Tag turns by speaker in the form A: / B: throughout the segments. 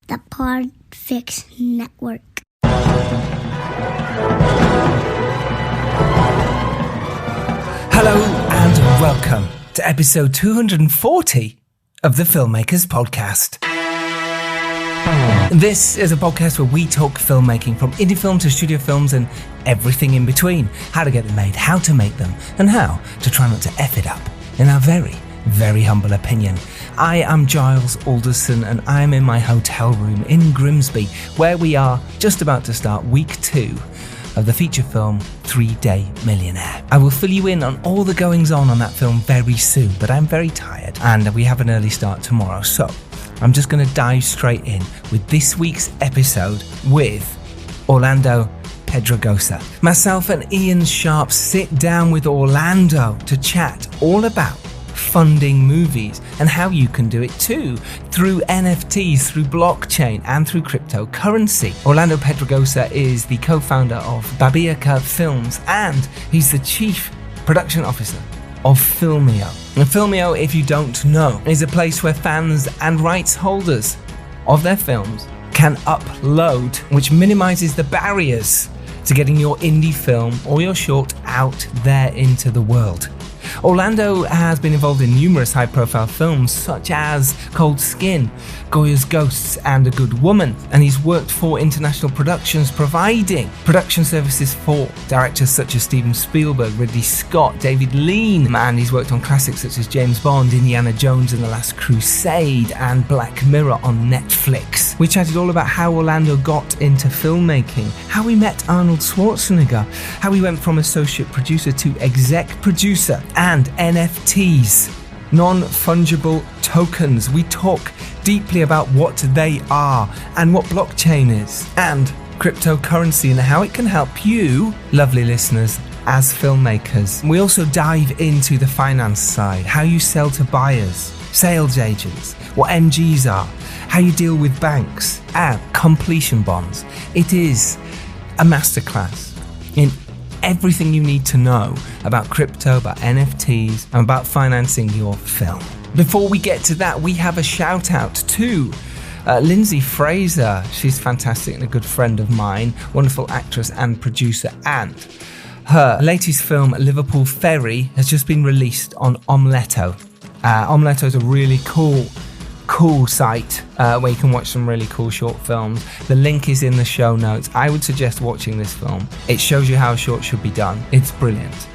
A: the Podfix Network.
B: Hello and welcome to episode 240 of the Filmmakers podcast. This is a podcast where we talk filmmaking, from indie film to studio films and everything in between. How to get them made, how to make them, and how to try not to F it up, in our very, very humble opinion. I am Giles Alderson and I'm in my hotel room in Grimsby, where we are just about to start week 2 of the feature film 3-Day Millionaire. I will fill you in on all the goings on that film very soon, but I'm very tired and we have an early start tomorrow, so I'm just going to dive straight in with this week's episode with Orlando Pedregosa. Myself and Ian Sharp sit down with Orlando to chat all about funding movies and how you can do it too, through NFTs, through blockchain and through cryptocurrency. Orlando Pedregosa is the co-founder of Babiaka Films and he's the chief production officer of Filmio. And Filmio, if you don't know, is a place where fans and rights holders of their films can upload, which minimizes the barriers to getting your indie film or your short out there into the world. Orlando has been involved in numerous high-profile films such as Cold Skin, Goya's Ghosts and A Good Woman, and he's worked for international productions providing production services for directors such as Steven Spielberg, Ridley Scott, David Lean, and he's worked on classics such as James Bond, Indiana Jones and The Last Crusade and Black Mirror on Netflix. We chatted all about how Orlando got into filmmaking, how he met Arnold Schwarzenegger, how he went from associate producer to exec producer, and NFTs, non-fungible tokens. We talk deeply about what they are and what blockchain is, and cryptocurrency and how it can help you, lovely listeners, as filmmakers. We also dive into the finance side, how you sell to buyers, sales agents, what MGs are, how you deal with banks, and completion bonds. It is a masterclass in everything you need to know about crypto, about NFTs, and about financing your film. Before we get to that, we have a shout out to Lindsay Fraser. She's fantastic and a good friend of mine, wonderful actress and producer, and her latest film, Liverpool Ferry, has just been released on Omletto. Omletto is a really cool site where you can watch some really cool short films. The link is in the show notes. I would suggest watching this film. It shows you how a short should be done. It's brilliant.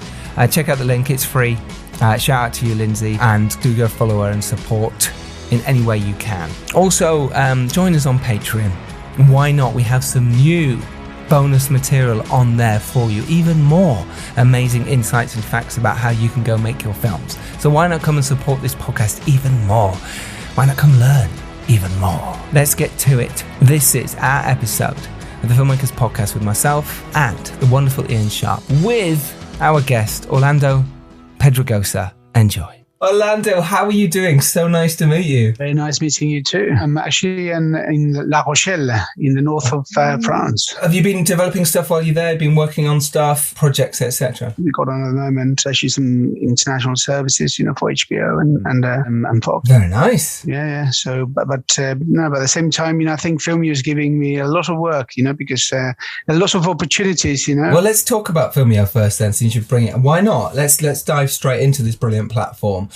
B: Check out the link, it's free. Shout out to you, Lindsay, and do go follow her and support in any way you can. Also, join us on Patreon. Why not? We have some new bonus material on there for you, even more amazing insights and facts about how you can go make your films. So why not come and support this podcast even more? Why not come learn even more? Let's get to it. This is our episode of the Filmmakers podcast with myself and the wonderful Ian Sharp with our guest, Orlando Pedregosa. Enjoy. Orlando, how are you doing? So nice to meet you.
C: Very nice meeting you too. I'm actually in La Rochelle, in the north of France.
B: Have you been developing stuff while you're there? Been working on stuff, projects, etc.?
C: We got on at the moment actually some international services, for HBO and Fox.
B: Very nice.
C: Yeah. So, but at the same time, I think Filmio is giving me a lot of work, because there are lots of opportunities,
B: Well, let's talk about Filmio first, then, since you bring it. Why not? Let's dive straight into this brilliant platform.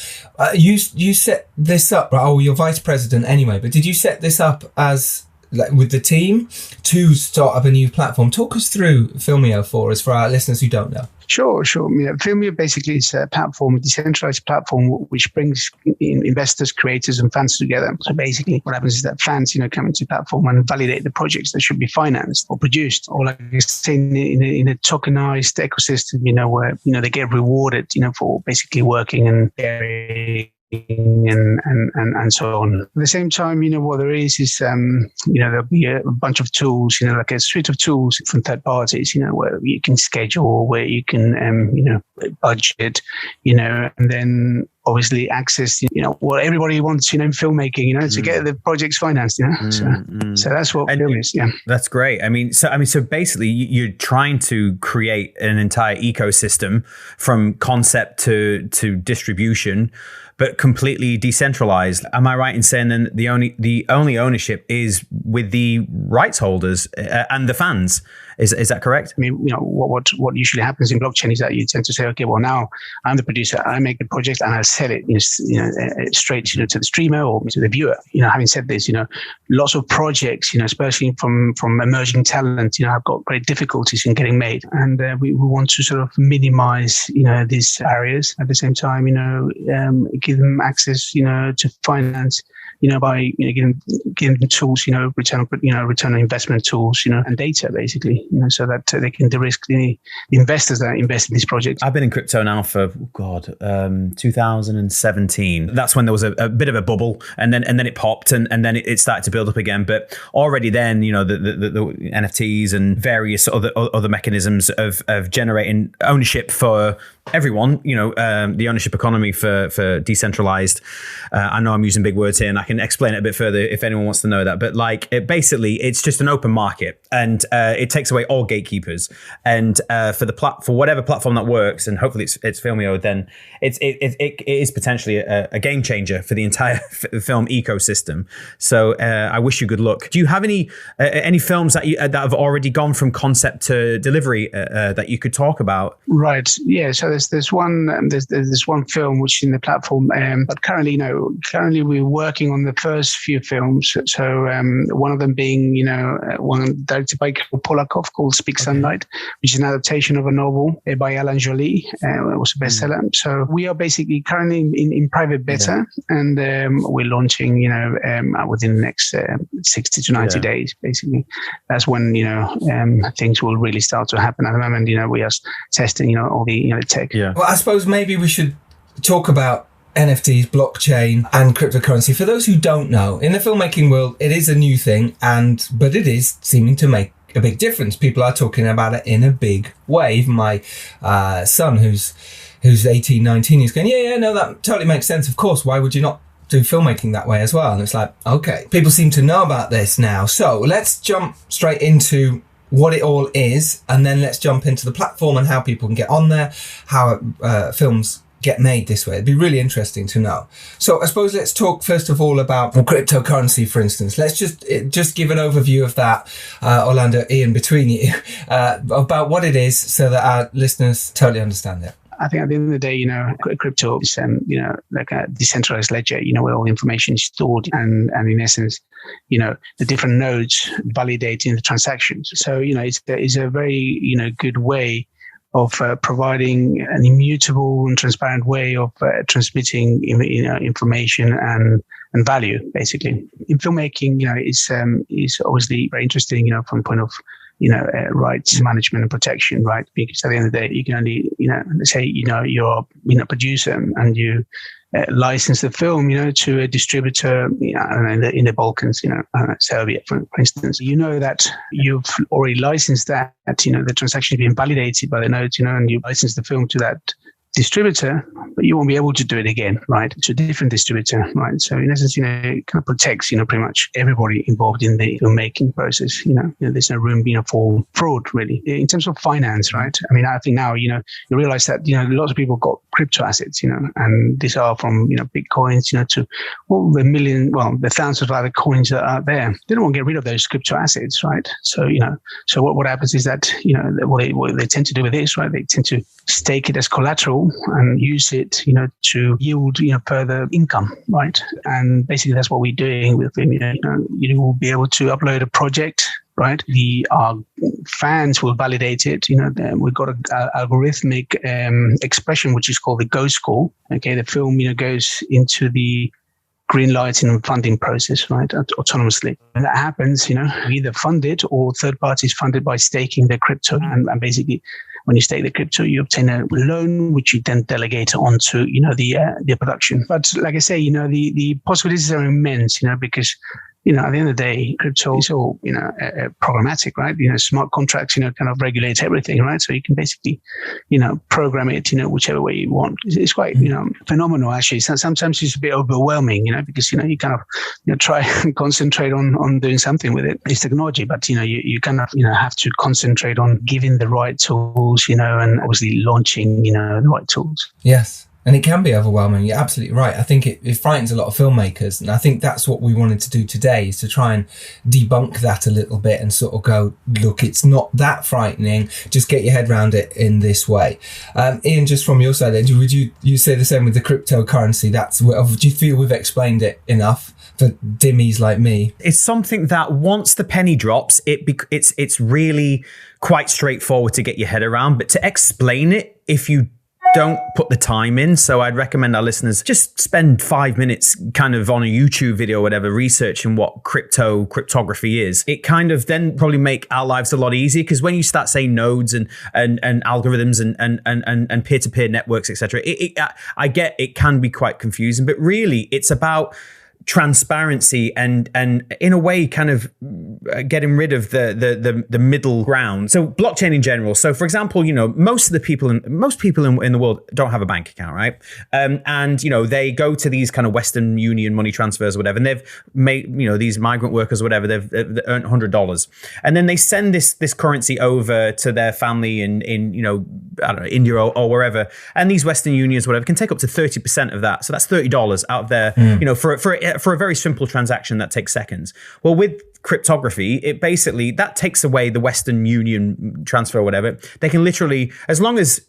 B: You set this up, right? Oh, you're vice president anyway, but did you set this up as with the team to start up a new platform? Talk us through Filmio for our listeners who don't know.
C: Sure. Filmio basically is a platform, a decentralized platform, which brings investors, creators, and fans together. So basically, what happens is that fans, come into the platform and validate the projects that should be financed or produced, or like I say, in a tokenized ecosystem, where they get rewarded, for basically working and sharing and so on. At the same time, what there is there'll be a bunch of tools, like a suite of tools from third parties, where you can schedule, where you can, budget, and then obviously access, what everybody wants, in filmmaking, to get the projects financed, So that's what film is. Yeah.
D: That's great. So basically you're trying to create an entire ecosystem from concept to distribution, but completely decentralized. Am I right in saying then the only ownership is with the rights holders and the fans? Is that correct?
C: What usually happens in blockchain is that you tend to say, okay, well, now I'm the producer, I make the project and I'll sell it, straight, to the streamer or to the viewer. Having said this, lots of projects, especially from emerging talent, have got great difficulties in getting made, and we want to sort of minimize, these barriers. At the same time, give them access, to finance, by giving them tools, return on investment tools, and data basically, so that they can de-risk the investors that invest in these projects.
D: I've been in crypto now for 2017. That's when there was a bit of a bubble, and then it popped, and then it started to build up again. But already then, the NFTs and various other mechanisms of generating ownership for everyone, the ownership economy for decentralized. I know I'm using big words here, and I can explain it a bit further if anyone wants to know that. But it's just an open market, and it takes away all gatekeepers. And for whatever platform that works, and hopefully it's Filmio, then it is potentially a game changer for the entire film ecosystem. So I wish you good luck. Do you have any films that have already gone from concept to delivery that you could talk about?
C: Right. Yeah. So there's one film which is in the platform, but currently we're working on the first few films. So one of them being one directed by Polakov called Speak Sunlight, which is an adaptation of a novel by Alan Jolie. It was a bestseller. So we are basically currently in private beta, and we're launching within the next 60 to 90 days. Basically, that's when things will really start to happen. At the moment, we are testing all the tech.
B: Yeah. Well, I suppose maybe we should talk about NFTs, blockchain, and cryptocurrency. For those who don't know, in the filmmaking world, it is a new thing, but it is seeming to make a big difference. People are talking about it in a big way. Even my son, who's 18, 19, he's going, yeah, no, that totally makes sense. Of course, why would you not do filmmaking that way as well? And it's like, okay, people seem to know about this now. So let's jump straight into what it all is, and then let's jump into the platform and how people can get on there, how films get made this way. It'd be really interesting to know. So I suppose let's talk first of all about cryptocurrency, for instance. Let's just give an overview of that, Orlando, Ian, between you, about what it is, so that our listeners totally understand it.
C: I think at the end of the day, crypto is, like a decentralized ledger, where all information is stored, and in essence, the different nodes validating the transactions. So, it's a very, good way of providing an immutable and transparent way of transmitting, information and value, basically. In filmmaking, is obviously very interesting, from the point of rights management and protection, right? Because at the end of the day, you can only, let's say, you're a producer and you license the film, to a distributor, in the Balkans, Serbia, for instance. That you've already licensed that, the transaction is being validated by the nodes, and you license the film to that distributor, but you won't be able to do it again, right? To a different distributor, right? So in essence, it kind of protects, pretty much everybody involved in the filmmaking process. There's no room, for fraud, really. In terms of finance, right? I think now, you realize that, lots of people got crypto assets, and these are from, Bitcoins, to all the thousands of other coins that are there. They don't want to get rid of those crypto assets, right? So, so what happens is that, what they tend to do with this, right? They tend to stake it as collateral and use it, to yield, further income, right? And basically that's what we're doing with Filmio. You will be able to upload a project, right? Our fans will validate it. We've got an algorithmic expression which is called the Go score. Okay, the film, goes into the green lighting and funding process, right? Autonomously. And that happens, we either fund it or third parties funded by staking their crypto. And basically, when you stake the crypto, you obtain a loan, which you then delegate onto, the production. But like I say, the possibilities are immense, because at the end of the day, crypto is all, programmatic, right? Smart contracts, kind of regulate everything, right? So you can basically, program it, whichever way you want. It's quite, phenomenal, actually. Sometimes it's a bit overwhelming, because, you kind of, try and concentrate on doing something with it. It's technology, but, you kind of, have to concentrate on giving the right tools, and obviously launching, the right tools.
B: Yes. And it can be overwhelming. You're absolutely right. I think it frightens a lot of filmmakers. And I think that's what we wanted to do today, is to try and debunk that a little bit and sort of go, look, it's not that frightening. Just get your head around it in this way. Ian, just from your side, would you say the same with the cryptocurrency? Do you feel we've explained it enough for dimmies like me?
D: It's something that once the penny drops, it's really quite straightforward to get your head around. But to explain it, if you don't put the time in. So I'd recommend our listeners just spend 5 minutes kind of on a YouTube video or whatever, researching what cryptography is. It kind of then probably make our lives a lot easier, because when you start saying nodes and algorithms and peer-to-peer networks, etc., I get it can be quite confusing, but really it's about transparency and in a way kind of getting rid of the middle ground. So blockchain in general. So for example, most people in the world don't have a bank account, right? And they go to these kind of Western Union money transfers or whatever, and they've made these migrant workers or whatever, they've earned $100, and then they send this currency over to their family in I don't know, India or wherever, and these Western Unions whatever can take up to 30% of that. So that's $30 out of their for a very simple transaction that takes seconds. Well, with cryptography, it basically that takes away the Western Union transfer or whatever. They can literally, as long as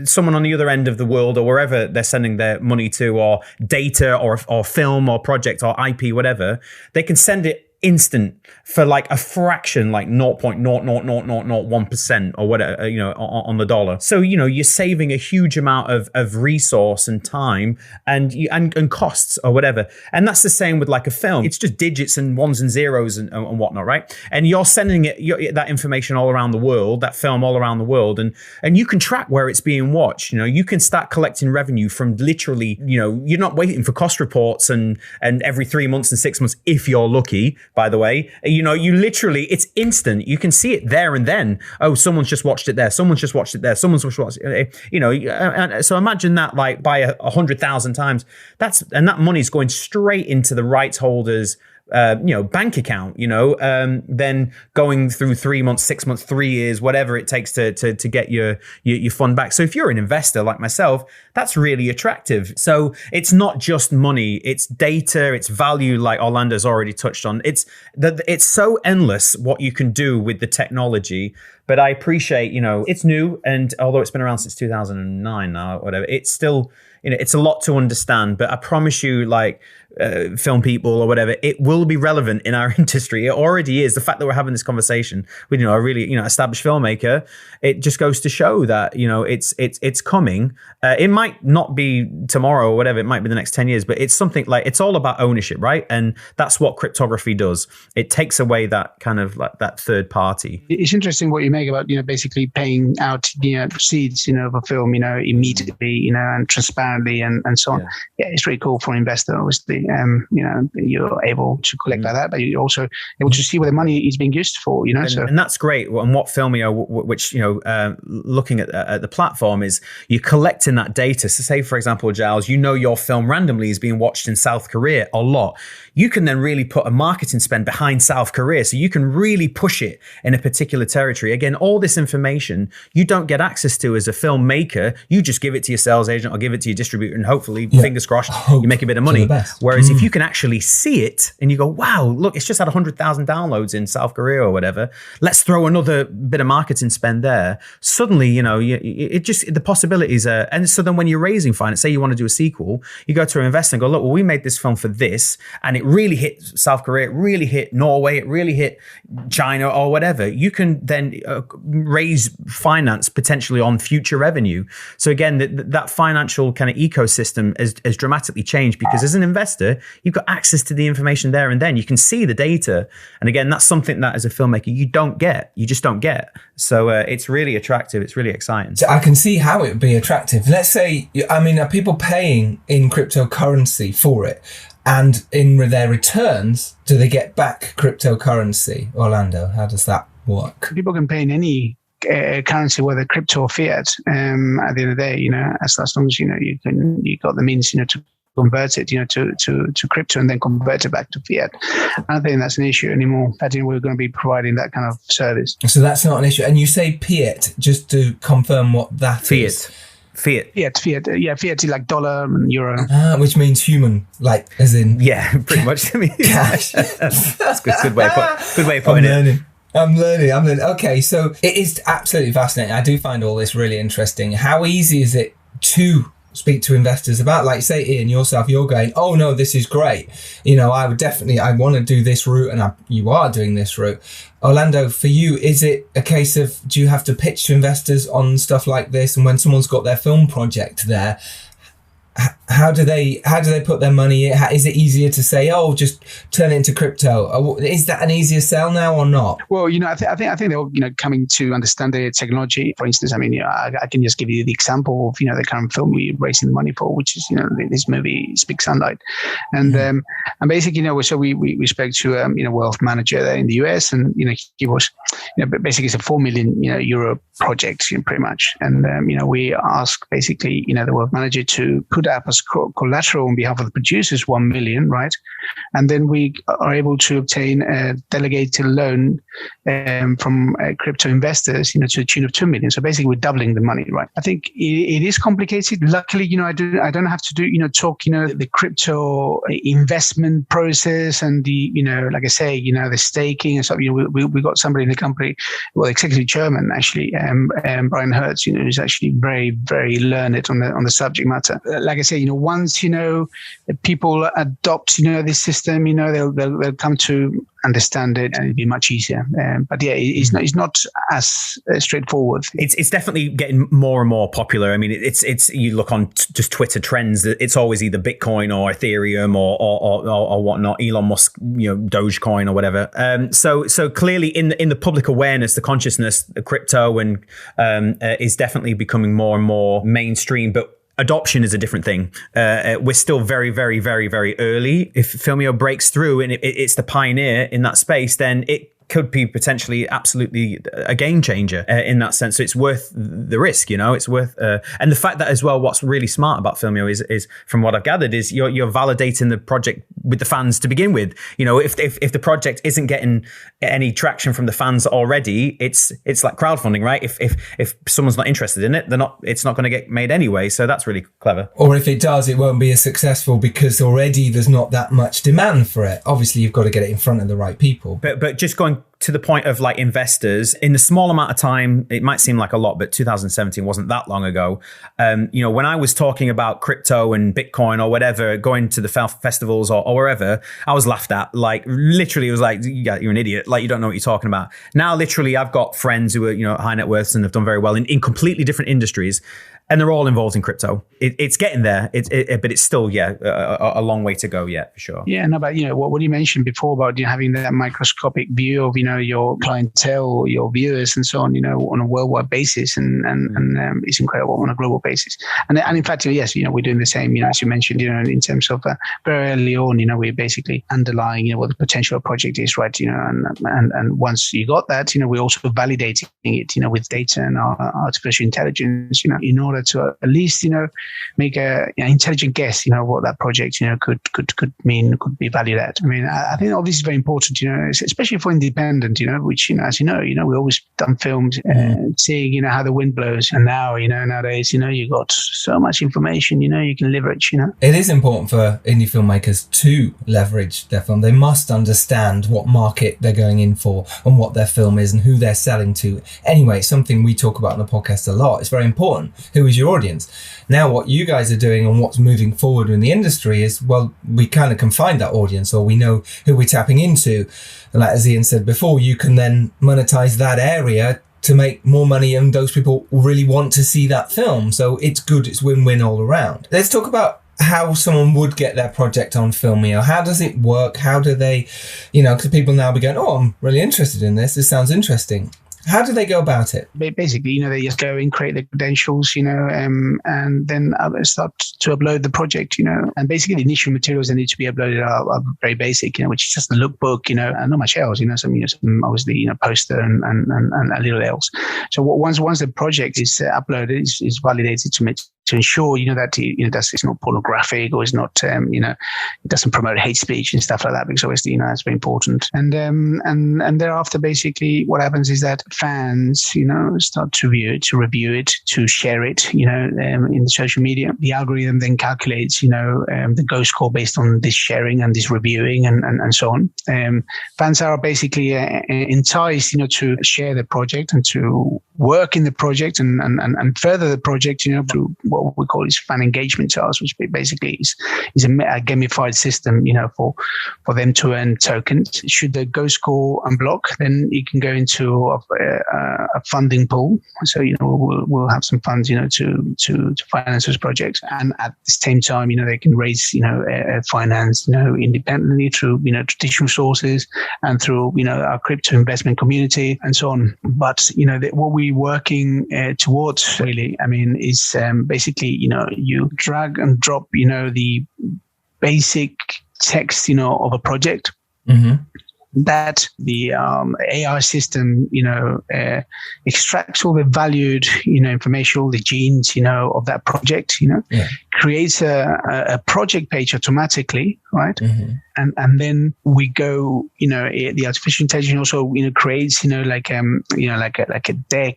D: someone on the other end of the world or wherever they're sending their money to, or data or film or project or IP, whatever, they can send it instant for like a fraction, like 0.00001% or whatever, on the dollar. So, you're saving a huge amount of resource and time and costs or whatever. And that's the same with like a film. It's just digits and ones and zeros and whatnot, right? And you're sending that information all around the world, that film all around the world. And you can track where it's being watched. You can start collecting revenue from literally, you're not waiting for cost reports and every 3 months and 6 months, if you're lucky, by the way. You literally, it's instant. You can see it there and then. Oh, someone's just watched it there. Someone's just watched it there. Someone's just watched it. So imagine that like by 100,000 times. And that money's going straight into the rights holders' bank account, then going through 3 months, 6 months, 3 years, whatever it takes to get your fund back. So if you're an investor like myself, that's really attractive. So it's not just money, it's data, it's value, like Orlando's already touched on. It's so endless what you can do with the technology. But I appreciate, it's new, and although it's been around since 2009 now, whatever, it's still, it's a lot to understand. But I promise you, like film people or whatever, it will be relevant in our industry. It already is. The fact that we're having this conversation with a really established filmmaker, it just goes to show that it's coming. It might not be tomorrow or whatever. It might be the next 10 years, but it's something like, it's all about ownership, right? And that's what cryptography does. It takes away that kind of like that third party.
C: It's interesting what you make about basically paying out proceeds of a film immediately and transparently and so on. Yeah, it's really cool for an investor, obviously. You're able to collect like that, but you're also able to see where the money is being used for,
D: And that's great. And what Filmio, which, looking at the platform, is you're collecting that data. So say, for example, Giles, your film randomly is being watched in South Korea a lot. You can then really put a marketing spend behind South Korea. So you can really push it in a particular territory. Again, all this information you don't get access to as a filmmaker. You just give it to your sales agent or give it to your distributor, and hopefully, fingers crossed, you make a bit of money. Whereas if you can actually see it and you go, wow, look, it's just had 100,000 downloads in South Korea or whatever, let's throw another bit of marketing spend there. Suddenly, it just, the possibilities are, and so then when you're raising finance, say you want to do a sequel, you go to an investor and go, look, well, we made this film for this, and it really hit South Korea, it really hit Norway, it really hit China or whatever. You can then raise finance potentially on future revenue. So again, that financial kind of ecosystem has dramatically changed, because as an investor, you've got access to the information there and then. You can see the data. And again, that's something that as a filmmaker, you just don't get. So it's really attractive. It's really exciting.
B: So I can see how it would be attractive. Let's say, are people paying in cryptocurrency for it? And in their returns, do they get back cryptocurrency? Orlando, how does that work?
C: People can pay in any currency, whether crypto or fiat. At the end of the day, as long as you got the means, to convert it, to crypto and then convert it back to fiat. I don't think that's an issue anymore. I think we're going to be providing that kind of service.
B: So that's not an issue. And you say fiat, just to confirm what that is.
C: Fiat. Yeah, fiat is like dollar and euro.
B: Which means human, like as in...
D: Yeah, pretty much.
B: Cash.
D: That's good way of putting it.
B: I'm learning. Okay, so it is absolutely fascinating. I do find all this really interesting. How easy is it to speak to investors about, like, say, Ian, yourself, you're going, oh no, this is great. I want to do this route, and you are doing this route. Orlando, for you, is it a case of, do you have to pitch to investors on stuff like this? And when someone's got their film project there, how do they put their money in? Is it easier to say, oh, just turn it into crypto? Is that an easier sell now or not?
C: Well, I think they're all, coming to understand the technology. For instance, I can just give you the example of, the current film we're raising money for, which is, this movie Speak Sunlight. And basically, so we spoke to, a wealth manager there in the US, and, he was, basically it's a 4 million, euro project, pretty much. And, we asked basically, the wealth manager to put up as collateral on behalf of the producers 1 million, right? And then we are able to obtain a delegated loan from crypto investors, to the tune of 2 million. So basically, we're doubling the money, right? I think it is complicated. Luckily, I don't have to do the crypto investment process and the like I say, the staking and stuff. We got somebody in the company, well, executive chairman actually, Brian Hertz, who's actually very, very learned on the subject matter. Like I say, once people adopt this system, they'll come to understand it, and it'll be much easier. But yeah, it's not as straightforward.
D: It's definitely getting more and more popular. It's you look on just Twitter trends, it's always either Bitcoin or Ethereum or whatnot, Elon Musk, Dogecoin or whatever. So clearly in the public awareness, the consciousness, the crypto and is definitely becoming more and more mainstream, but adoption is a different thing. We're still very, very, very, very early. If Filmio breaks through and it's the pioneer in that space, then it could be potentially absolutely a game changer in that sense. So it's worth the risk, it's worth, and the fact that as well, what's really smart about Filmio is from what I've gathered is you're validating the project with the fans to begin with. If the project isn't getting any traction from the fans already, it's like crowdfunding, right? If someone's not interested in it, it's not going to get made anyway. So that's really clever.
B: Or if it does, it won't be as successful because already there's not that much demand for it. Obviously, you've got to get it in front of the right people.
D: But just going to the point of like investors, in a small amount of time, it might seem like a lot, but 2017 wasn't that long ago. When I was talking about crypto and Bitcoin or whatever, going to the festivals or wherever, I was laughed at. Like literally, it was like, you're an idiot. Like you don't know what you're talking about. Now, literally, I've got friends who are high net worths and have done very well in completely different industries. And they're all involved in crypto. It's getting there, but it's still, a long way to go yet, for sure.
C: Yeah, no, but what you mentioned before about having that microscopic view of your clientele, your viewers, and so on, on a worldwide basis, and it's incredible on a global basis. And in fact, yes, we're doing the same. As you mentioned, in terms of very early on, we're basically underlying what the potential project is, right? And once you got that, we're also validating it, with data and artificial intelligence, in order to at least make a intelligent guess what that project could mean, could be valued at. I think all this is very important, especially for independent, which as we always done films seeing how the wind blows, and now nowadays you got so much information you can leverage.
B: It is important for indie filmmakers to leverage their film. They must understand what market they're going in for and what their film is and who they're selling to. Anyway, something we talk about on the podcast a lot. It's very important. Who is your audience? Now, what you guys are doing and what's moving forward in the industry is, well, we kind of can find that audience, or we know who we're tapping into. And like as Ian said before, you can then monetize that area to make more money, and those people really want to see that film. So it's good. It's win-win all around. Let's talk about how someone would get their project on Filmio. How does it work? How do they, because people now be going, oh, I'm really interested in this. This sounds interesting. How do they go about it?
C: Basically, they just go in, create the credentials, and then start to upload the project, and basically the initial materials that need to be uploaded are very basic, which is just the lookbook, and not much else, some obviously, poster and a little else. So once the project is uploaded, is validated to ensure, that it's not pornographic or it's not, it doesn't promote hate speech and stuff like that, because obviously, that's very important. And thereafter, basically, what happens is that fans, start to review it, to share it, in the social media. The algorithm then calculates, the Go score based on this sharing and this reviewing and so on. Fans are basically enticed, to share the project and to work in the project and further the project, through what we call is fan engagement tasks, which basically is a gamified system, for them to earn tokens. Should the Go score unblock, then you can go into a funding pool. So, we'll have some funds, to finance those projects. And at the same time, they can raise, finance, independently through, traditional sources and through, our crypto investment community and so on. But, what we're working towards really, is basically, you drag and drop, the basic text, of a project. Mm-hmm. That the AI system, extracts all the valued, information, all the genes, of that project, creates a project page automatically, right? Mm-hmm. And then we go, the artificial intelligence also, creates, like a deck,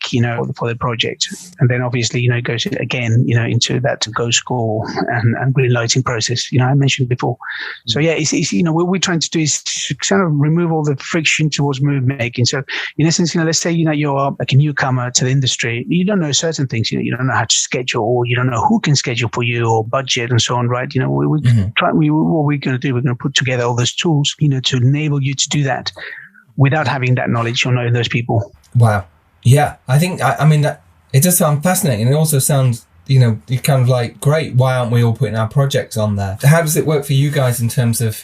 C: for the project. And then obviously, it goes again, into that Go score and green lighting process, I mentioned before. Mm-hmm. So yeah, it's what we're trying to do is kind of remove all the friction towards movie making. So in essence, let's say, you're like a newcomer to the industry, you don't know certain things, you don't know how to schedule, or you don't know who can schedule for you, or budget and so on, right? What we're going to do, we're going to put together all those tools, to enable you to do that without having that knowledge or knowing those people.
B: Wow. Yeah. I think, that it does sound fascinating. And it also sounds, you're kind of like, great, why aren't we all putting our projects on there? How does it work for you guys in terms of,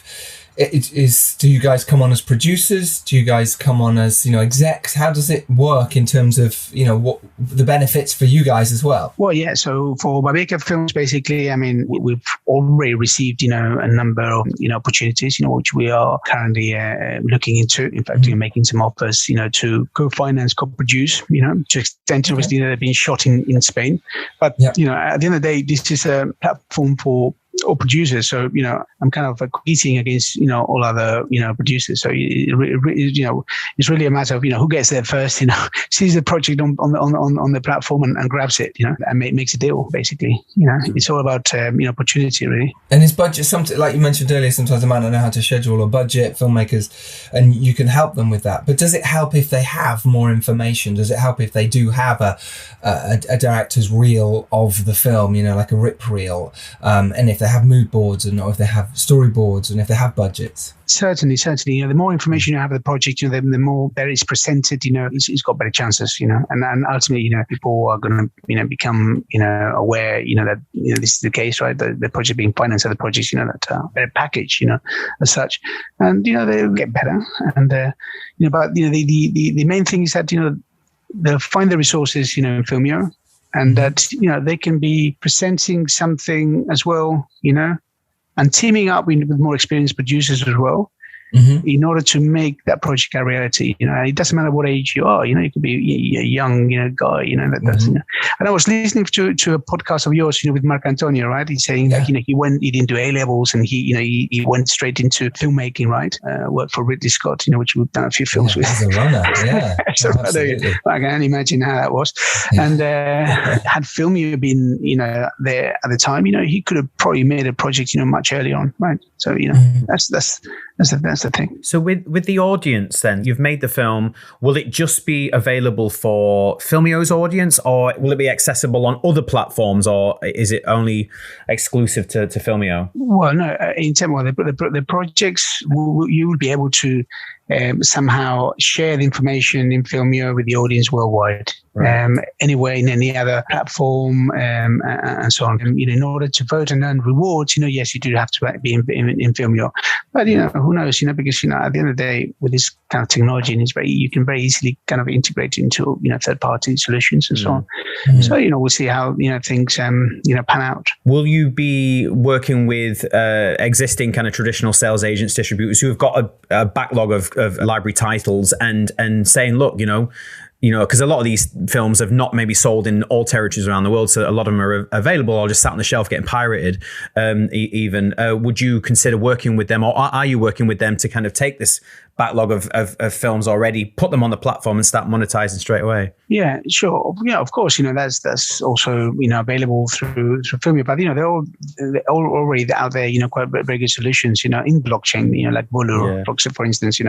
B: do you guys come on as producers? Do you guys come on as, execs? How does it work in terms of, what the benefits for you guys as well?
C: Well, yeah. So for Babeka Films, basically, we've already received, a number of, opportunities, which we are currently looking into. In fact, making some offers, to co-finance, co-produce, to extent, obviously, they've been shot in Spain. But, at the end of the day, this is a platform for all producers. So, I'm kind of competing against, all other, producers. So, it's really a matter of, who gets there first, sees the project on the platform and grabs it, and makes a deal, basically. It's all about, opportunity, really.
B: And is budget something, like you mentioned earlier, sometimes they might not know how to schedule a budget, filmmakers, and you can help them with that. But does it help if they have more information? Does it help if they do have a director's reel of the film, like a rip reel, and if they have mood boards, or if they have storyboards, and if they have budgets?
C: Certainly. The more information you have of the project, the more that is presented, it's got better chances, and ultimately, people are going to, become, aware, that, this is the case, right? The project being financed, the projects, that better package, as such, and, they'll get better. And, but, the main thing is that, they'll find the resources, in Filmio, and that, they can be presenting something as well, and teaming up with more experienced producers as well, in order to make that project a reality. It doesn't matter what age you are. You could be a young, guy. That does. And I was listening to a podcast of yours, with Mark Antonio, right? He's saying that he didn't do A levels, and he went straight into filmmaking, right? Worked for Ridley Scott, which we've done a few films with.
B: As a runner, yeah.
C: Absolutely. I can imagine how that was. Yeah. And had Filmio been, there at the time, he could have probably made a project, much earlier on, right? So that's the thing.
D: So with the audience, then you've made the film. Will it just be available for Filmio's audience, or will it be accessible on other platforms, or is it only exclusive to Filmio?
C: Well, no. In terms of the projects, you will be able to somehow share the information in Filmio with the audience worldwide. anywhere in any other platform, and so on. And, in order to vote and earn rewards, yes, you do have to be in Filmio. But, who knows, because, at the end of the day, with this kind of technology, and you can very easily kind of integrate into, third-party solutions and so on. So, we'll see how, things, pan out.
D: Will you be working with existing kind of traditional sales agents, distributors who have got a backlog of library titles and saying, look, because a lot of these films have not maybe sold in all territories around the world, so a lot of them are available or just sat on the shelf getting pirated. Even would you consider working with them, or are you working with them to kind of take this backlog of films already, put them on the platform and start monetizing straight away?
C: Yeah, sure. Yeah, of course. That's also available through Filmio, but they're all already out there. Quite very good solutions. In blockchain. Like Volu or Blockchain, for instance.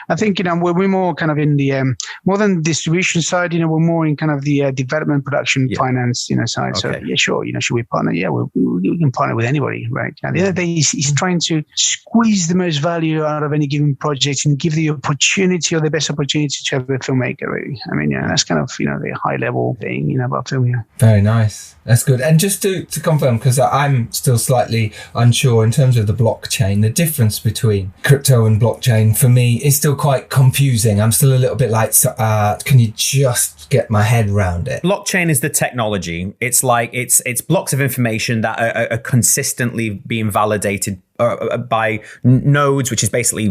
C: I think we're more kind of in the more than distribution side. We're more in kind of the development, production, finance side. Okay. So yeah, sure. Should we partner? Yeah, we can partner with anybody, right? At the end of the day, he's trying to squeeze the most value out of any given project and give the opportunity or the best opportunity to have a filmmaker, really. I mean, that's kind of, the high level thing, about Filmio.
B: Very nice. That's good. And just to confirm, because I'm still slightly unsure in terms of the blockchain, the difference between crypto and blockchain for me is still quite confusing. I'm still a little bit like, can you just get my head around it?
D: Blockchain is the technology. It's like, it's blocks of information that are consistently being validated by nodes, which is basically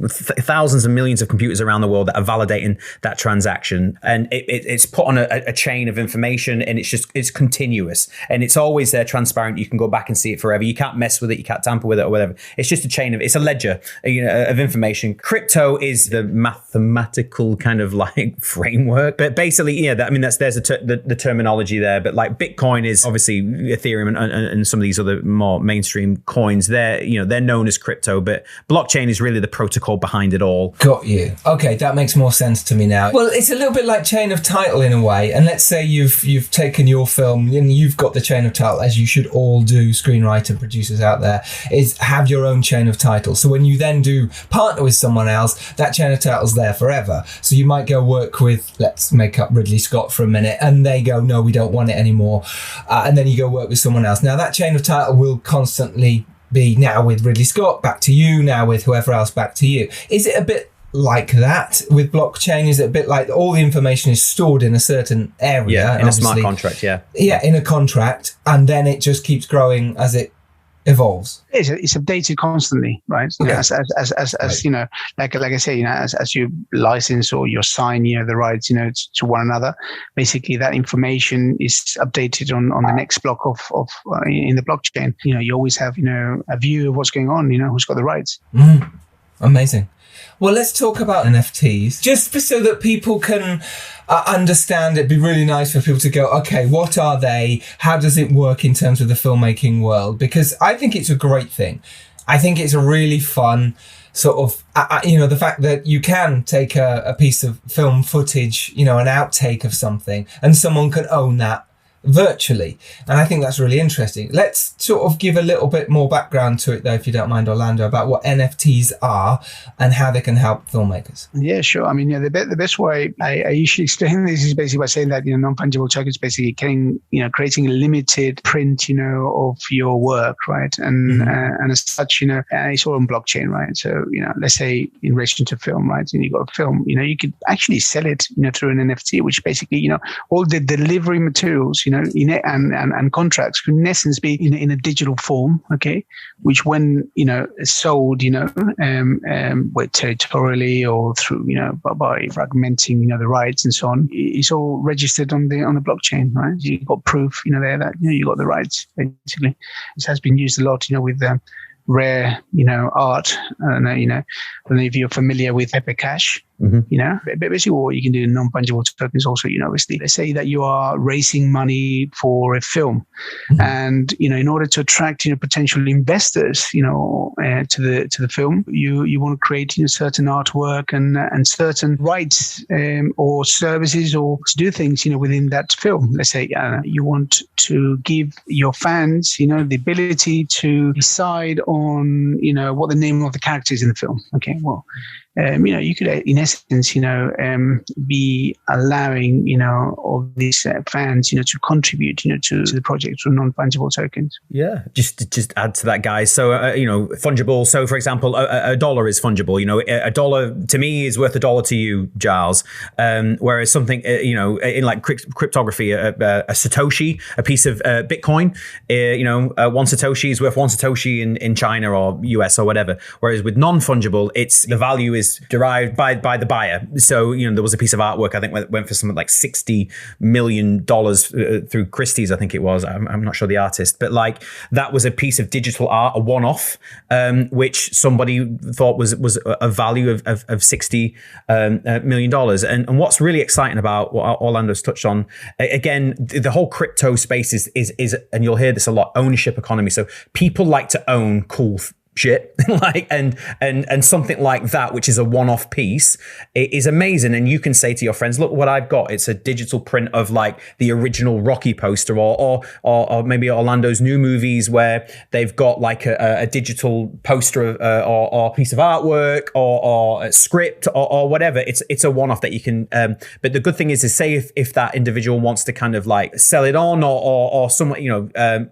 D: thousands and millions of computers around the world that are validating that transaction, and it's put on a chain of information, and it's continuous, and it's always there, transparent. You can go back and see it forever. You can't mess with it, you can't tamper with it or whatever. It's just it's a ledger, of information. Crypto is the mathematical kind of like framework, but basically, there's the terminology there. But like Bitcoin is obviously Ethereum and some of these other more mainstream coins. They're known as crypto, but blockchain is really the protocol behind it all.
B: Got you. Okay, that makes more sense to me now. Well, it's a little bit like chain of title in a way. And let's say you've taken your film and you've got the chain of title, as you should all do, screenwriter producers out there, is have your own chain of title. So when you then do partner with someone else, that chain of title's there forever. So you might go work with, let's make up Ridley Scott for a minute, and they go, no, we don't want it anymore. And then you go work with someone else. Now that chain of title will constantly be now with Ridley Scott, back to you, now with whoever else, back to you. Is it a bit like that with blockchain? Is it a bit like all the information is stored in a certain area?
D: In a smart contract, Yeah,
B: in a contract, and then it just keeps growing as it evolves.
C: It's updated constantly, right?
B: Okay.
C: As right. Like I say, as you license or you sign, the rights, to one another, basically that information is updated on the next block of in the blockchain. You always have, a view of what's going on, who's got the rights.
B: Amazing. Well, let's talk about NFTs, just so that people can understand. It'd be really nice for people to go, okay, what are they? How does it work in terms of the filmmaking world? Because I think it's a great thing. I think it's a really fun sort of, the fact that you can take a piece of film footage, an outtake of something, and someone can own that virtually. And I think that's really interesting. Let's sort of give a little bit more background to it, though, if you don't mind, Orlando, about what NFTs are and how they can help filmmakers.
C: Yeah, sure. I mean, the best way I usually explain this is basically by saying that, non-fungible tokens basically creating a limited print, of your work, right? And and as such, it's all on blockchain, right? So, let's say in relation to film, right? And you got a film, you could actually sell it, through an NFT, which basically, all the delivery materials, and contracts could in essence be in a digital form, okay, which when sold, territorially or through by fragmenting the rights and so on, it's all registered on the blockchain, right? You got proof there that you got the rights. Basically, this has been used a lot, with rare art. I don't know if you're familiar with Pepe Cash. But basically what you can do in non-fungible tokens also, obviously, let's say that you are raising money for a film, and in order to attract potential investors to the film, you want to create certain artwork and certain rights or services or to do things within that film. Let's say you want to give your fans the ability to decide on what the name of the character is in the film. Okay, well, you could, in essence, be allowing, all these fans, to contribute, to the project through non-fungible tokens.
D: Yeah, just add to that, guys. So, fungible. So, for example, a dollar is fungible. A dollar to me is worth $1 to you, Giles. Whereas something, in like cryptography, a Satoshi, a piece of Bitcoin, one Satoshi is worth one Satoshi in China or US or whatever. Whereas with non-fungible, it's the value is derived by the buyer. So, there was a piece of artwork, I think, went for something like $60 million through Christie's, I think it was. I'm not sure the artist, but like that was a piece of digital art, a one-off, which somebody thought was a value of $60 million. And what's really exciting about what Orlando's touched on, again, the whole crypto space is, and you'll hear this a lot, ownership economy. So people like to own cool shit and something like that, which is a one-off piece, it is amazing. And you can say to your friends, look what I've got. It's a digital print of like the original Rocky poster, or maybe Orlando's new movies where they've got like a digital poster or piece of artwork or a script or whatever. It's a one-off that you can but the good thing is say if that individual wants to kind of like sell it on or some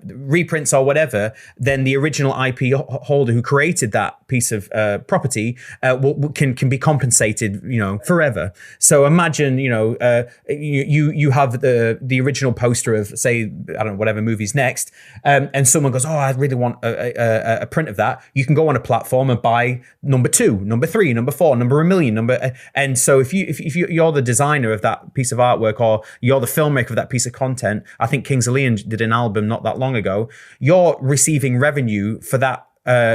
D: reprints or whatever, then the original IP holder who created that piece of property can be compensated, forever. So imagine, you have the original poster of, say, I don't know, whatever movie's next, and someone goes, oh, I really want a print of that. You can go on a platform and buy number 2, number 3, number 4, number 1,000,000, and so if you're the designer of that piece of artwork or you're the filmmaker of that piece of content, I think Kings of Leon did an album not that long ago, you're receiving revenue for that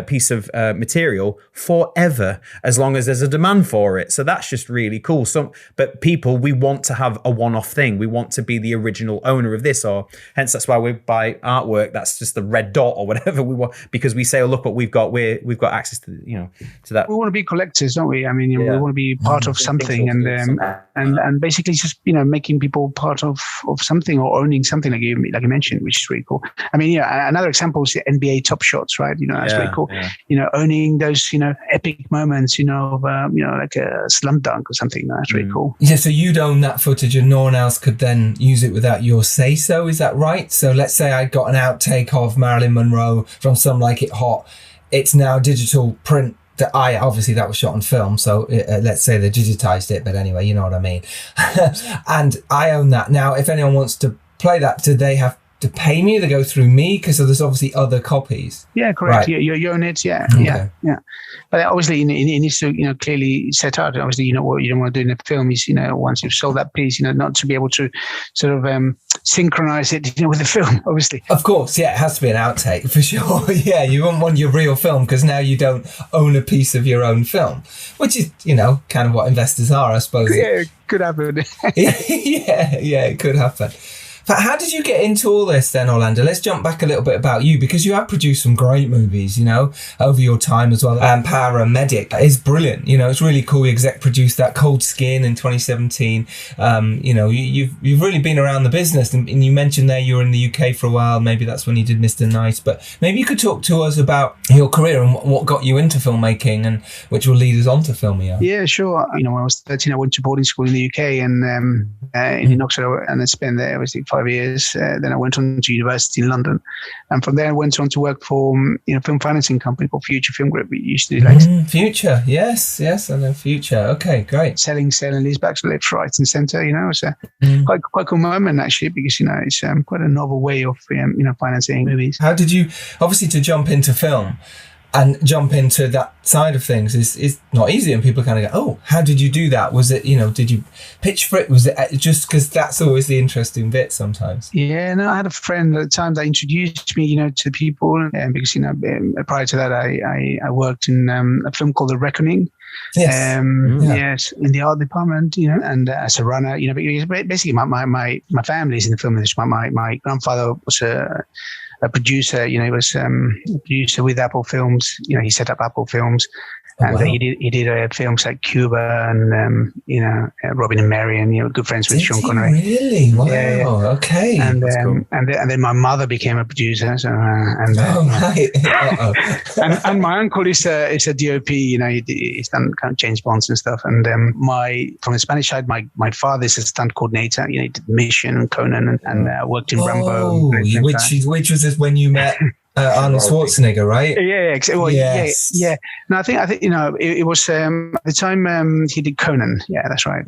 D: piece of material forever, as long as there's a demand for it. So that's just really cool. But people, we want to have a one-off thing. We want to be the original owner of this, or hence that's why we buy artwork that's just the red dot or whatever we want, because we say, oh, look what we've got. We've got access to to that.
C: We want to be collectors, don't we? I mean, we want to be part of something, and basically just making people part of something or owning something, like you mentioned, which is really cool. I mean, another example is the NBA Top Shots, right? That's very cool. Yeah. Owning those, epic moments, of, like a slam dunk or something. That's really cool.
B: Yeah. So you'd own that footage and no one else could then use it without your say so. Is that right? So let's say I got an outtake of Marilyn Monroe from Some Like It Hot. It's now digital print that obviously that was shot on film. So let's say they digitized it, but anyway, you know what I mean? And I own that. Now, if anyone wants to play that, do they have to pay me? They go through me, because there's obviously other copies.
C: Yeah, correct.
B: Right.
C: You own it. Yeah,
B: okay.
C: yeah. But obviously, it needs to clearly set out. Obviously, what you don't want to do in a film is once you've sold that piece, not to be able to sort of synchronize it with the film. Obviously,
B: of course, yeah, it has to be an outtake for sure. Yeah, you won't want your real film because now you don't own a piece of your own film, which is kind of what investors are, I suppose.
C: Yeah, it could happen.
B: yeah, it could happen. But how did you get into all this then, Orlando? Let's jump back a little bit about you, because you have produced some great movies, over your time as well. Paramedic is brilliant. It's really cool. You exec produced that, Cold Skin in 2017. You've really been around the business, and you mentioned there you were in the UK for a while. Maybe that's when you did Mr. Nice, but maybe you could talk to us about your career and what got you into filmmaking, and which will lead us on to Filmio.
C: Yeah, sure. When I was 13, I went to boarding school in the UK and in Oxford, and I spent there obviously 5 years. Then I went on to university in London, and from there I went on to work for film financing company called Future Film Group. We used to do like
B: Future, yes, I know Future. Okay, great.
C: Selling leasebacks left, right, and centre. It's a quite cool moment actually, because it's quite a novel way of financing movies.
B: How did you, obviously, to jump into film and jump into that side of things is not easy, and people kind of go, oh, how did you do that? Was it, did you pitch for it? Was it just because that's always the interesting bit sometimes?
C: Yeah, no, I had a friend at the time that introduced me, to people, and because, prior to that, I worked in a film called The Reckoning.
B: Yes.
C: Yes, in the art department, and as a runner, basically my family is in the film industry. My grandfather was a producer, he was a producer with Apple Films. He set up Apple Films, And he did films like Cuba and Robin and Mary, and good friends with Sean Connery.
B: Really? Wow.
C: Yeah.
B: Okay.
C: And
D: cool.
C: and then my mother became a producer. So
B: right.
C: and my uncle is a DOP. He's done kind of James Bonds and stuff. And from the Spanish side, my father is a stunt coordinator. He did Mission and Conan and worked in Rambo.
B: Which was this when you met Arnold Schwarzenegger, right?
C: Yeah. Well, yes. Yeah. No, I think it was at the time he did Conan. Yeah, that's right.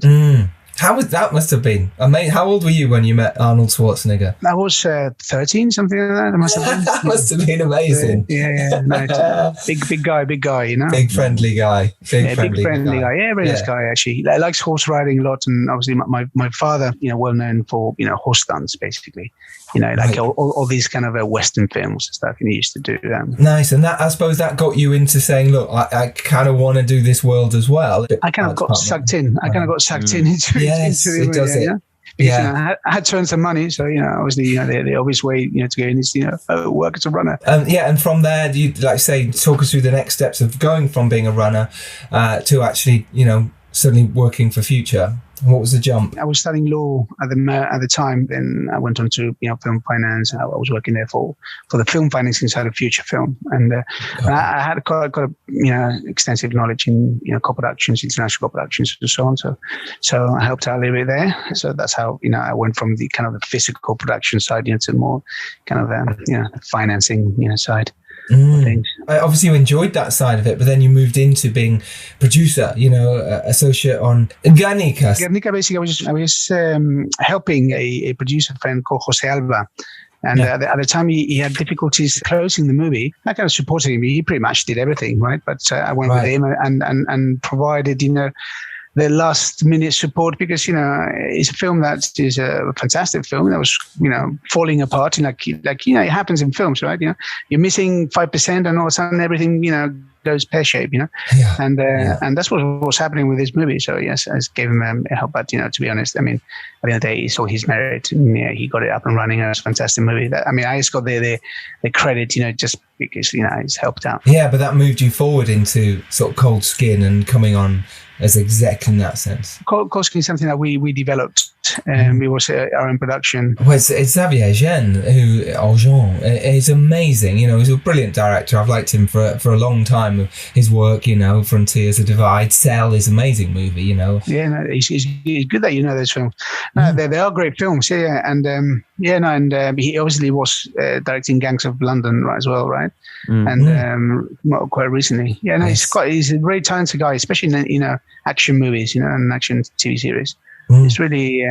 B: How was that? Must have been amazing. How old were you when you met Arnold Schwarzenegger?
C: I was 13, something like that.
B: That must have been amazing.
C: Yeah. No, big guy.
B: Big friendly guy. Big friendly guy.
C: Yeah, very nice guy actually. He likes horse riding a lot, and obviously my father, well known for horse stunts, basically. Like all these kind of Western films and stuff. He used to do.
B: Nice, and that I suppose that got you into saying, look, I kind of want to do this world as well.
C: I kind of got sucked in. I kind of got sucked in into
B: it does it.
C: Because I had to earn some money, so obviously the obvious way to go in is work as a runner.
B: And from there, do you talk us through the next steps of going from being a runner to actually suddenly working for Future? What was the jump?
C: I was studying law at the time. Then I went on to film finance. I was working there for the film financing side of Future Film, and I had got extensive knowledge in co-productions, international co-productions, and so on. So I helped out a little bit there. So that's how I went from the kind of the physical production side to more kind of the financing side.
B: Obviously you enjoyed that side of it, but then you moved into being producer, associate on Guernica.
C: Basically I was helping a producer friend called Jose Alba, and at the time he had difficulties closing the movie. I kind of supported him. He pretty much did everything, right? But I went with him and provided the last minute support, because it's a film that is a fantastic film that was falling apart, and it happens in films, right? You're missing 5% and all of a sudden everything goes pear-shaped, and that's what was happening with this movie. So yes, I gave him a help, but to be honest, I mean, at the end of the day, he saw his merit, and he got it up and running. It was a fantastic movie. I just got the credit, just because it's helped out.
B: Yeah, but that moved you forward into sort of Cold Skin and coming on as exec in that sense.
C: Cold Skin is something that we developed. It was our own production.
B: Well, it's Xavier Jean, he's amazing. He's a brilliant director. I've liked him for a long time. His work, Frontiers, The Divide, Cell is an amazing movie. Yeah,
C: no, it's good that those films. No, they are great films. Yeah, and he obviously was directing Gangs of London as well, right? And quite recently. Yeah, no, he's a very talented guy, especially in action movies, and action TV series. He's really,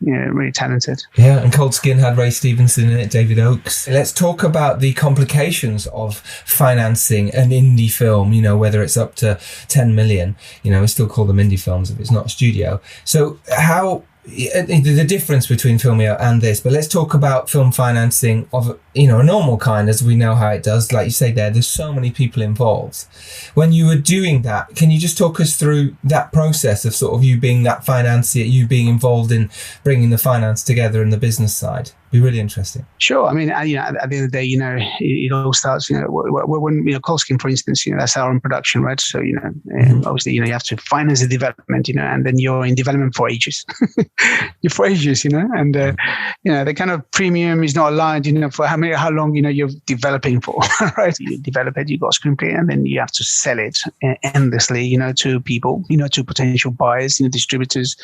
C: really talented.
B: Yeah, and Cold Skin had Ray Stevenson in it, David Oakes. Let's talk about the complications of financing an indie film, whether it's up to 10 million, we still call them indie films if it's not a studio. So how... the difference between Filmio and this, but let's talk about film financing of a normal kind, as we know how it does. Like you say there's so many people involved. When you were doing that, can you just talk us through that process of sort of you being that financier, you being involved in bringing the finance together in the business side? Be really interesting.
C: Sure. I mean, at the end of the day, it all starts, when Cold Skin, for instance, that's our own production, right? So, obviously, you have to finance the development, and then you're in development for ages. You're for ages, and, the kind of premium is not aligned, for how long, you're developing for, right? You develop it, you got a screenplay, and then you have to sell it endlessly, to people, to potential buyers, distributors,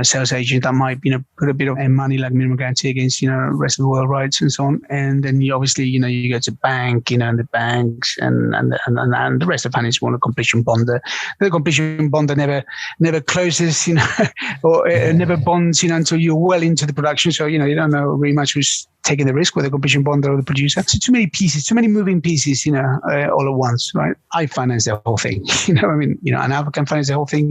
C: sales agents that might, put a bit of money like minimum guarantee against, rest of the world rights and so on. And then you obviously, you go to bank, and the banks and the rest of the finance want a completion bonder. The completion bonder never closes, or never bonds, until you're well into the production. So, you don't know really much who's taking the risk, whether the completion bonder or the producer. So too many pieces, too many moving pieces, all at once, right? I finance the whole thing, and I can finance the whole thing,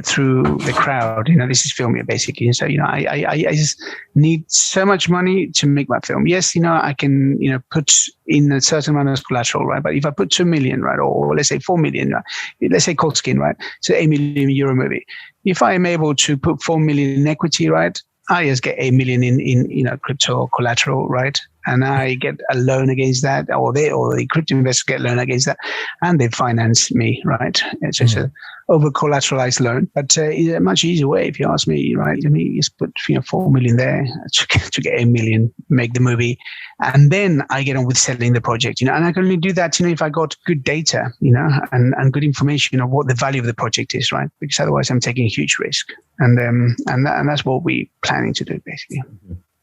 C: through the crowd. This is Filmio basically. So, I just need so much money to make my film. Yes, I can, put in a certain amount of collateral, right? But if I put 2 million, right, or let's say 4 million, right? Let's say Cold Skin, right? So €8 million movie. If I am able to put 4 million in equity, right, I just get 8 million in crypto collateral, right? And I get a loan against that, or the crypto investors get a loan against that, and they finance me, right? It's just a over collateralized loan, but it's a much easier way, if you ask me, right? I mean, just put 4 million there to get 8 million, make the movie, and then I get on with selling the project, and I can only do that, if I got good data, and good information of what the value of the project is, right? Because otherwise, I'm taking a huge risk, and that's what we're planning to do, basically.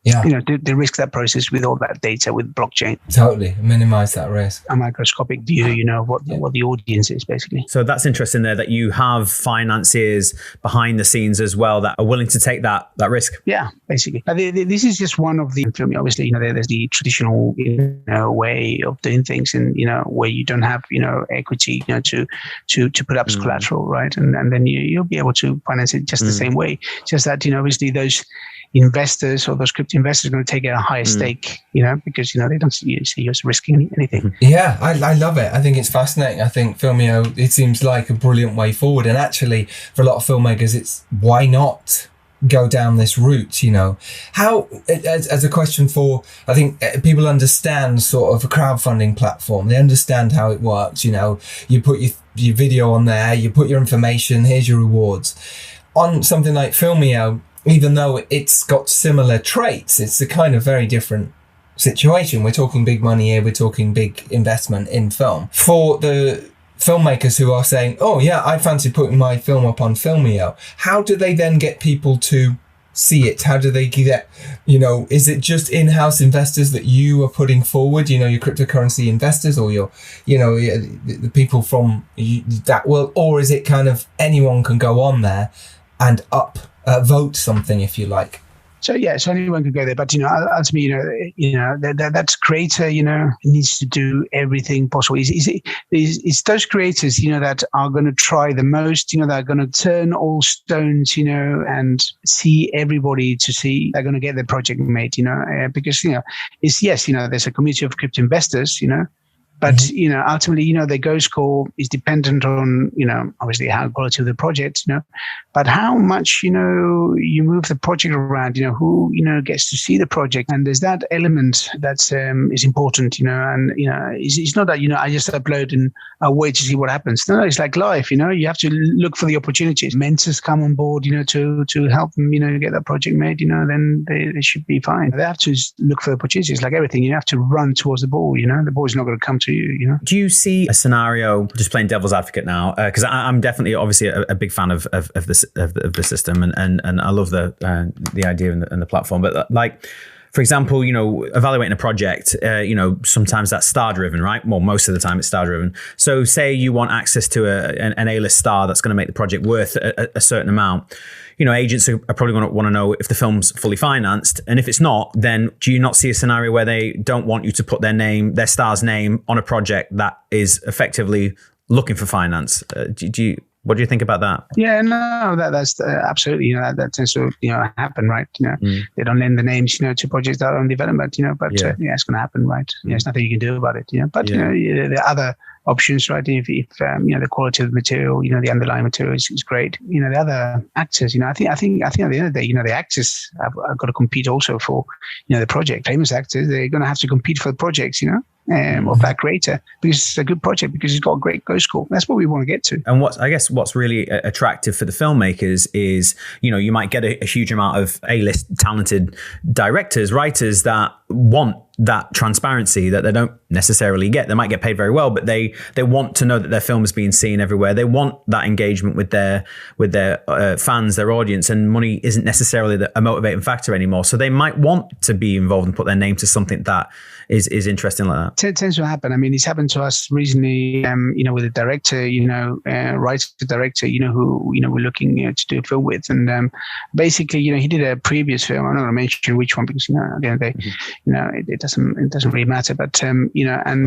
B: Yeah.
C: To risk that process with all that data with blockchain.
B: Totally. Minimize that risk.
C: A microscopic view, what the audience is, basically.
D: So that's interesting there, that you have financiers behind the scenes as well that are willing to take that risk.
C: Yeah, basically. This is just one of the Filmio. Obviously, there's the traditional way of doing things, and where you don't have equity to put up as collateral, right? And then you'll be able to finance it just the same way. Just that obviously those investors or those crypto investors are going to take a higher stake, because they don't see you as risking anything.
B: Yeah, I love it. I think it's fascinating. I think Filmio, it seems like a brilliant way forward. And actually, for a lot of filmmakers, it's why not go down this route? How, as a question for, I think people understand sort of a crowdfunding platform. They understand how it works. You put your video on there, you put your information, here's your rewards. On something like Filmio, even though it's got similar traits, it's a kind of very different situation. We're talking big money here. We're talking big investment in film. For the filmmakers who are saying, oh yeah, I fancy putting my film up on Filmio, how do they then get people to see it? How do they get, is it just in-house investors that you are putting forward, your cryptocurrency investors, or the people from that world, or is it kind of anyone can go on there and vote something, if you like?
C: So anyone could go there, but ultimately, that creator, needs to do everything possible. It's those creators, that are going to try the most, that are going to turn all stones, and see everybody to see they're going to get their project made, because there's a community of crypto investors, but, ultimately, the go score is dependent on, obviously how quality of the project, but how much, you move the project around, who, gets to see the project. And there's that element that is important, and, it's not that, I just upload and I'll wait to see what happens. No, it's like life, you have to look for the opportunities. Mentors come on board, to help them, get that project made, then they should be fine. They have to look for the opportunities. Like everything, you have to run towards the ball, the ball's not going to come to you.
D: Do you see a scenario, just playing devil's advocate now, because I'm definitely obviously a big fan of the system, and I love the idea and the platform, but like, for example, evaluating a project, sometimes that's star driven, right? Well, most of the time it's star driven. So say you want access to an A-list star that's going to make the project worth a certain amount. Agents are probably going to want to know if the film's fully financed. And if it's not, then do you not see a scenario where they don't want you to put their star's name on a project that is effectively looking for finance? What do you think about that?
C: Yeah, no, that's absolutely, that tends to, happen, right? They don't lend the names, to projects that are in development, but it's going to happen, right? There's nothing you can do about it, but there are other options, right? If the quality of the material, the underlying material is great. The other actors, I think at the end of the day, the actors have got to compete also for, the project. Famous actors, they're going to have to compete for the projects, of that creator, because it's a good project, because it's got a great go score. That's what we want to get to.
D: And what's really attractive for the filmmakers is, you might get a huge amount of A-list talented directors, writers that want that transparency that they don't necessarily get. They might get paid very well, but they want to know that their film is being seen everywhere. They want that engagement with their fans, their audience, and money isn't necessarily a motivating factor anymore. So they might want to be involved and put their name to something that is interesting like that.
C: It tends to happen. I mean, it's happened to us recently, with a director, writer director, who, we're looking to do a film with. And basically, he did a previous film. I'm not going to mention which one, because, at the end of the day, it doesn't really matter. But, and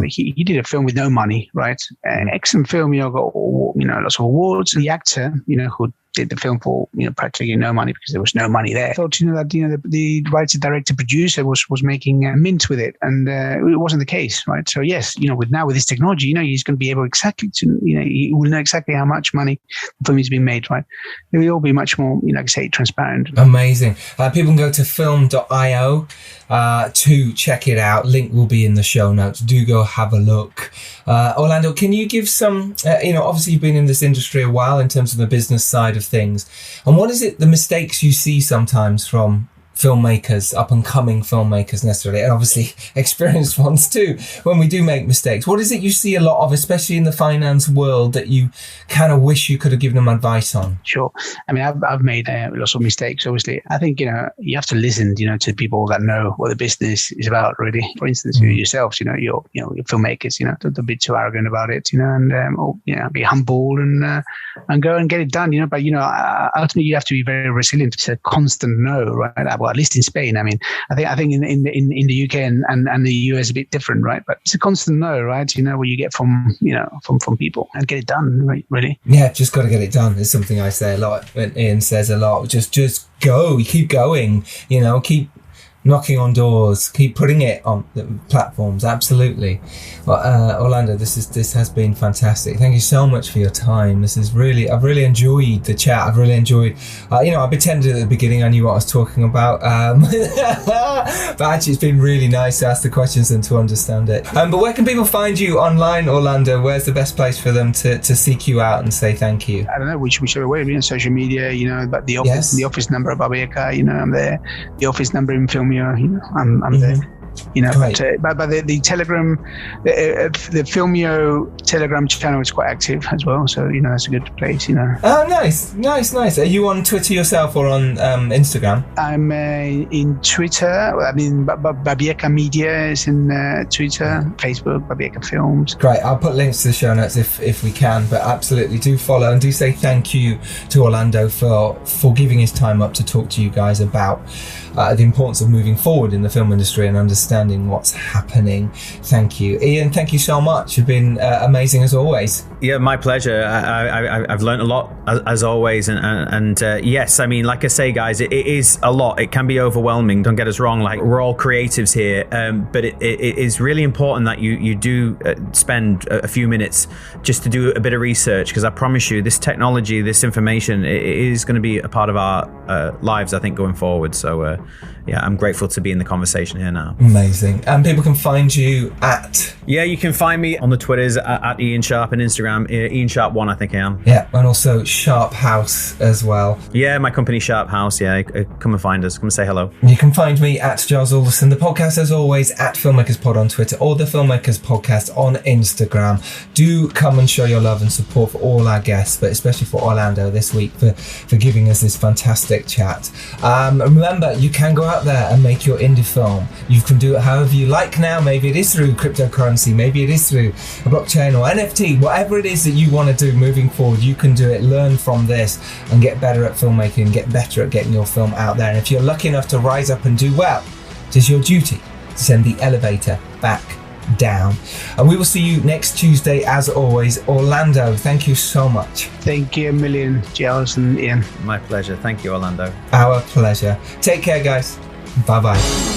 C: he did a film with no money, right? Excellent film, got, lots of awards. The actor, who did the film for practically no money because there was no money there. I thought that the writer, director, producer was making mint with it, and it wasn't the case, right? So yes, with this technology, he's going to be able exactly to he will know exactly how much money the film is being made, right? It will all be much more like I say, transparent.
B: Amazing. People can go to film.io to check it out. Link will be in the show notes. Do go have a look. Orlando, can you give some, obviously you've been in this industry a while in terms of the business side of things. And what is it, the mistakes you see sometimes from filmmakers, up and coming filmmakers necessarily, and obviously experienced ones too, when we do make mistakes? What is it you see a lot of, especially in the finance world, that you kind of wish you could have given them advice on?
C: Sure. I mean, I've made lots of mistakes, obviously. I think, you have to listen, to people that know what the business is about, really. For instance, yourselves, you're filmmakers, don't be too arrogant about it, and be humble and go and get it done, but, ultimately you have to be very resilient. It's a constant no, right? Well, at least in Spain. I mean, I think in the UK and the US a bit different, right? But it's a constant no, right? What you get from people, and get it done, right? Really.
B: Yeah, just got to get it done. It's something I say a lot. And Ian says a lot. Just go. Keep going. Keep knocking on doors, keep putting it on the platforms. Absolutely. Well, Orlando, this has been fantastic. Thank you so much for your time. I've really enjoyed the chat. I've really enjoyed, I pretended at the beginning I knew what I was talking about, but actually it's been really nice to ask the questions and to understand it. But where can people find you online, Orlando? Where's the best place for them to seek you out and say thank you?
C: I don't know, whichever way, social media, but the office, yes. The office number of Babeka, I'm there. The office number in Filmio, I'm there. But the Telegram, the Filmio Telegram channel is quite active as well. So, that's a good place,
B: Oh, nice. Are you on Twitter yourself or on Instagram?
C: I'm in Twitter. I mean, Babeka Media is in Twitter, Facebook, Babeka Films.
B: Great. I'll put links to the show notes if we can, but absolutely do follow and do say thank you to Orlando for giving his time up to talk to you guys about the importance of moving forward in the film industry and understanding what's happening. Thank you. Ian, thank you so much. You've been amazing as always.
D: Yeah, my pleasure. I've learned a lot as always. And yes, I mean, like I say, guys, it is a lot. It can be overwhelming. Don't get us wrong. Like, we're all creatives here. But it is really important that you do spend a few minutes just to do a bit of research, because I promise you, this technology, this information, it is going to be a part of our lives, I think, going forward. So yeah, I'm grateful to be in the conversation here now.
B: Amazing. And people can find you at...
D: Yeah, you can find me on the Twitters at Ian Sharp and Instagram, Ian Sharp 1, I think I am.
B: Yeah, and also Sharp House as well.
D: Yeah, my company Sharp House. Yeah, come and find us. Come and say hello.
B: You can find me at Giles Alderson. The podcast, as always, at Filmmakers Pod on Twitter or the Filmmakers Podcast on Instagram. Do come and show your love and support for all our guests, but especially for Orlando this week for giving us this fantastic chat. Remember, you can go out there and make your indie film. You can do it however you like now. Maybe it is through cryptocurrency, maybe it is through a blockchain or NFT, whatever it is that you want to do moving forward, you can do it. Learn from this and get better at filmmaking, get better at getting your film out there. And if you're lucky enough to rise up and do well, it is your duty to send the elevator back down. And we will see you next Tuesday as always. Orlando, thank you so much.
C: Thank you a million, Giles and Ian.
D: My pleasure. Thank you, Orlando.
B: Our pleasure. Take care, guys. Bye-bye.